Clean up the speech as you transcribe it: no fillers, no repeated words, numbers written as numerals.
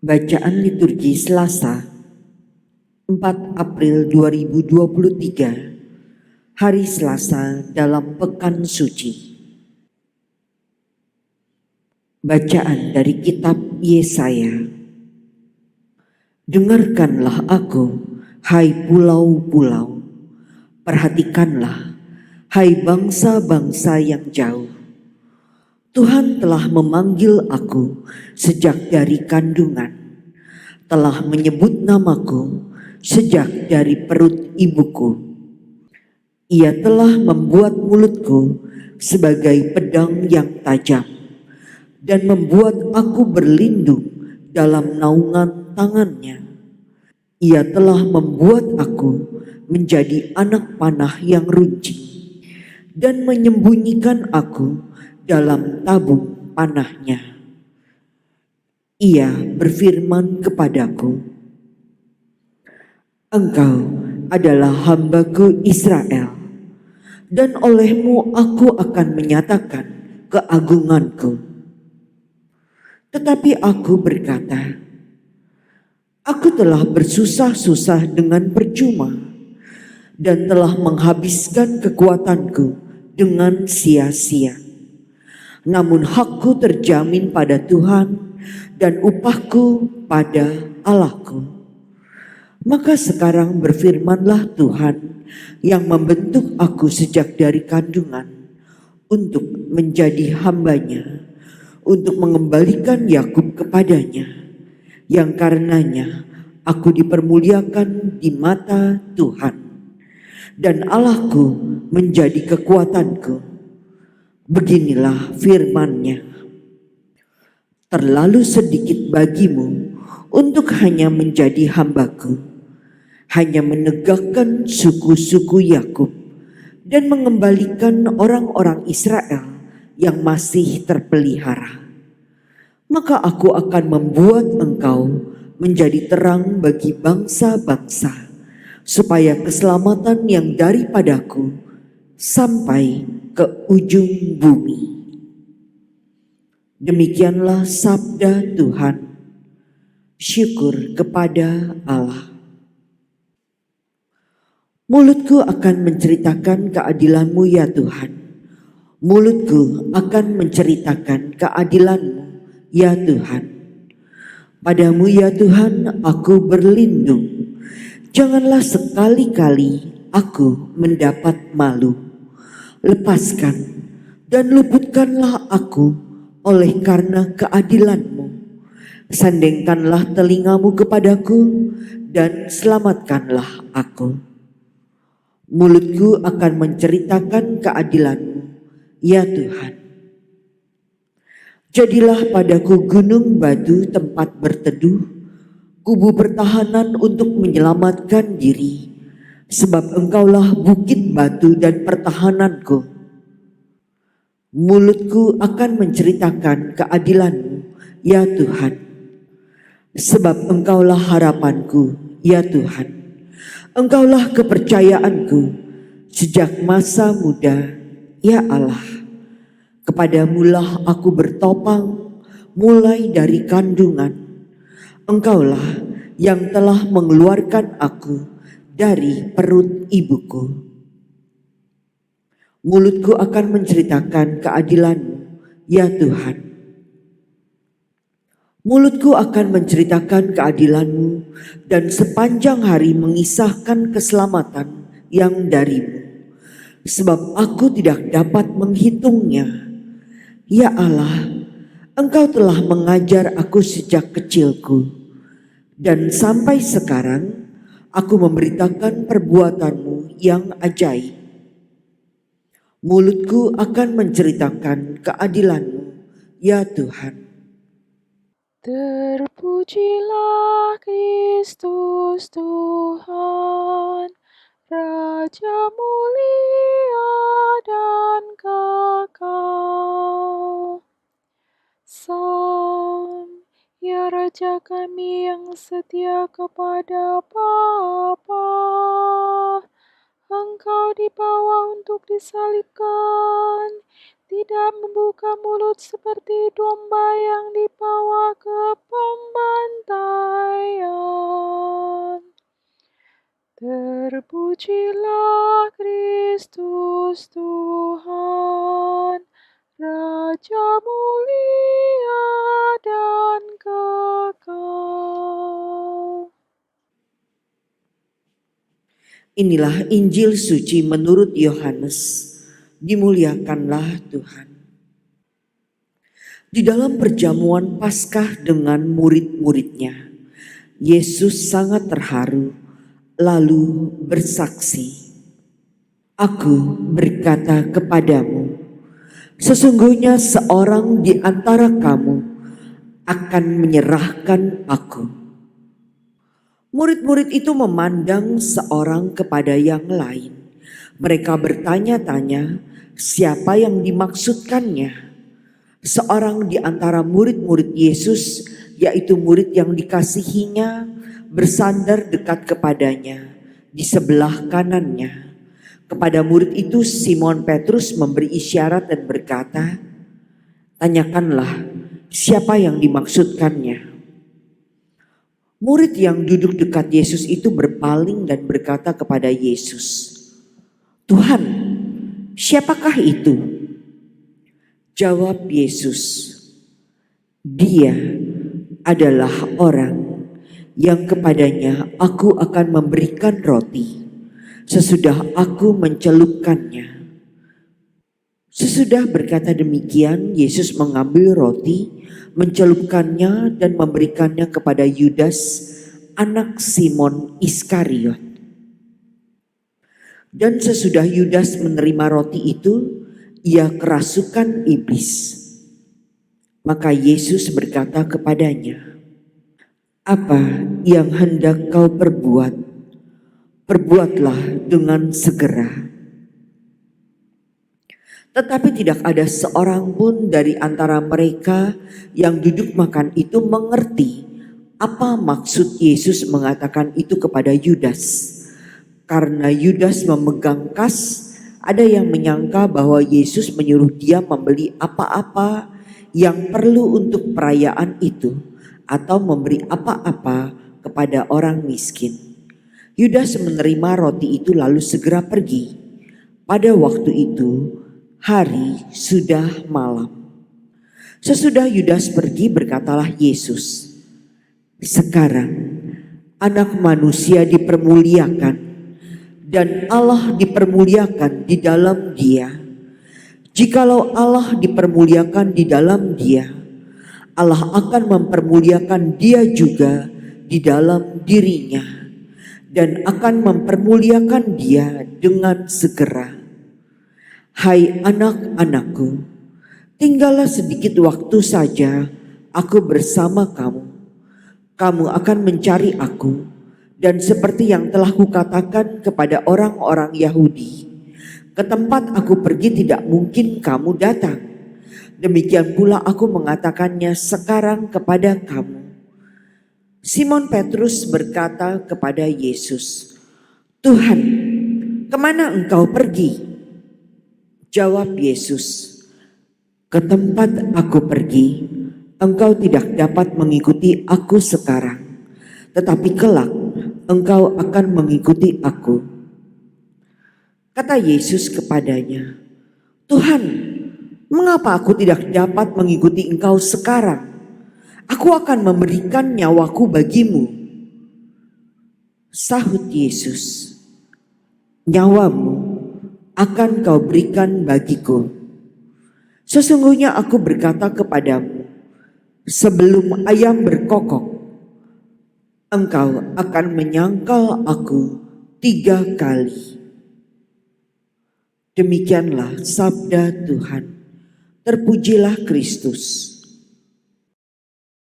Bacaan liturgi Selasa, 4 April 2023, hari Selasa dalam Pekan Suci. Bacaan dari kitab Yesaya. Dengarkanlah aku, hai pulau-pulau, perhatikanlah, hai bangsa-bangsa yang jauh. Tuhan telah memanggil aku sejak dari kandungan, telah menyebut namaku sejak dari perut ibuku. Ia telah membuat mulutku sebagai pedang yang tajam dan membuat aku berlindung dalam naungan tangannya. Ia telah membuat aku menjadi anak panah yang runcing dan menyembunyikan aku dalam tabung panahnya. Ia berfirman kepadaku, "Engkau adalah hambaku Israel, dan olehmu aku akan menyatakan keagunganku." Tetapi aku berkata, "Aku telah bersusah-susah dengan percuma dan telah menghabiskan kekuatanku dengan sia-sia. Namun hakku terjamin pada Tuhan dan upahku pada Allahku." Maka sekarang berfirmanlah Tuhan yang membentuk aku sejak dari kandungan untuk menjadi hambanya, untuk mengembalikan Yakub kepadanya, yang karenanya aku dipermuliakan di mata Tuhan, dan Allahku menjadi kekuatanku. Beginilah firman-Nya, "Terlalu sedikit bagimu untuk hanya menjadi hambaku, hanya menegakkan suku-suku Yakub dan mengembalikan orang-orang Israel yang masih terpelihara. Maka aku akan membuat engkau menjadi terang bagi bangsa-bangsa, supaya keselamatan yang daripadaku sampai ke ujung bumi." Demikianlah sabda Tuhan. Syukur kepada Allah. Mulutku akan menceritakan keadilan-Mu ya Tuhan. Mulutku akan menceritakan keadilan-Mu ya Tuhan. Padamu ya Tuhan aku berlindung. Janganlah sekali-kali aku mendapat malu. Lepaskan dan luputkanlah aku oleh karena keadilan-Mu. Sandengkanlah telingamu kepadaku dan selamatkanlah aku. Mulutku akan menceritakan keadilan-Mu, ya Tuhan. Jadilah padaku gunung batu tempat berteduh, kubu pertahanan untuk menyelamatkan diri, sebab Engkaulah bukit batu dan pertahananku. Mulutku akan menceritakan keadilan-Mu, ya Tuhan. Sebab Engkaulah harapanku, ya Tuhan. Engkaulah kepercayaanku sejak masa muda, ya Allah. Kepadamulah aku bertopang mulai dari kandungan. Engkaulah yang telah mengeluarkan aku dari perut ibuku. Mulutku akan menceritakan keadilan-Mu, ya Tuhan. Mulutku akan menceritakan keadilan-Mu dan sepanjang hari mengisahkan keselamatan yang dari-Mu, sebab aku tidak dapat menghitungnya. Ya Allah, Engkau telah mengajar aku sejak kecilku, dan sampai sekarang aku memberitakan perbuatan-Mu yang ajaib. Mulutku akan menceritakan keadilan-Mu, ya Tuhan. Terpujilah Kristus Tuhan, Raja mulia dan kekal. Salam, ya Raja kami yang setia kepada Bapa. Engkau dibawa untuk disalibkan, tidak membuka mulut seperti domba yang dibawa ke pembantaian. Terpujilah Kristus Tuhan, Raja mulia dan kekal. Inilah Injil suci menurut Yohanes. Dimuliakanlah Tuhan. Di dalam perjamuan Paskah dengan murid-muridnya, Yesus sangat terharu lalu bersaksi, "Aku berkata kepadamu, sesungguhnya seorang di antara kamu akan menyerahkan aku." Murid-murid itu memandang seorang kepada yang lain. Mereka bertanya-tanya siapa yang dimaksudkannya. Seorang di antara murid-murid Yesus, yaitu murid yang dikasihinya, bersandar dekat kepadanya di sebelah kanannya. Kepada murid itu Simon Petrus memberi isyarat dan berkata, "Tanyakanlah siapa yang dimaksudkannya." Murid yang duduk dekat Yesus itu berpaling dan berkata kepada Yesus, "Tuhan, siapakah itu?" Jawab Yesus, "Dia adalah orang yang kepadanya aku akan memberikan roti sesudah aku mencelupkannya." Sesudah berkata demikian, Yesus mengambil roti, mencelupkannya dan memberikannya kepada Yudas, anak Simon Iskariot. Dan sesudah Yudas menerima roti itu, ia kerasukan iblis. Maka Yesus berkata kepadanya, "Apa yang hendak kau perbuat, perbuatlah dengan segera." Tetapi tidak ada seorang pun dari antara mereka yang duduk makan itu mengerti apa maksud Yesus mengatakan itu kepada Yudas. Karena Yudas memegang kas, ada yang menyangka bahwa Yesus menyuruh dia membeli apa-apa yang perlu untuk perayaan itu atau memberi apa-apa kepada orang miskin. Yudas menerima roti itu lalu segera pergi. Pada waktu itu hari sudah malam. Sesudah Yudas pergi, berkatalah Yesus, "Sekarang Anak Manusia dipermuliakan dan Allah dipermuliakan di dalam Dia. Jikalau Allah dipermuliakan di dalam Dia, Allah akan mempermuliakan Dia juga di dalam dirinya dan akan mempermuliakan Dia dengan segera. Hai anak-anakku, tinggallah sedikit waktu saja aku bersama kamu. Kamu akan mencari aku, dan seperti yang telah kukatakan kepada orang-orang Yahudi, ke tempat aku pergi tidak mungkin kamu datang. Demikian pula aku mengatakannya sekarang kepada kamu." Simon Petrus berkata kepada Yesus, "Tuhan, kemana engkau pergi?" Jawab Yesus, "Ke tempat aku pergi, engkau tidak dapat mengikuti aku sekarang, tetapi kelak engkau akan mengikuti aku." Kata Yesus kepadanya, "Tuhan, mengapa aku tidak dapat mengikuti engkau sekarang? Aku akan memberikan nyawaku bagimu." Sahut Yesus, "Nyawamu akan kau berikan bagiku. Sesungguhnya aku berkata kepadamu, sebelum ayam berkokok, engkau akan menyangkal aku 3 kali." Demikianlah sabda Tuhan. Terpujilah Kristus.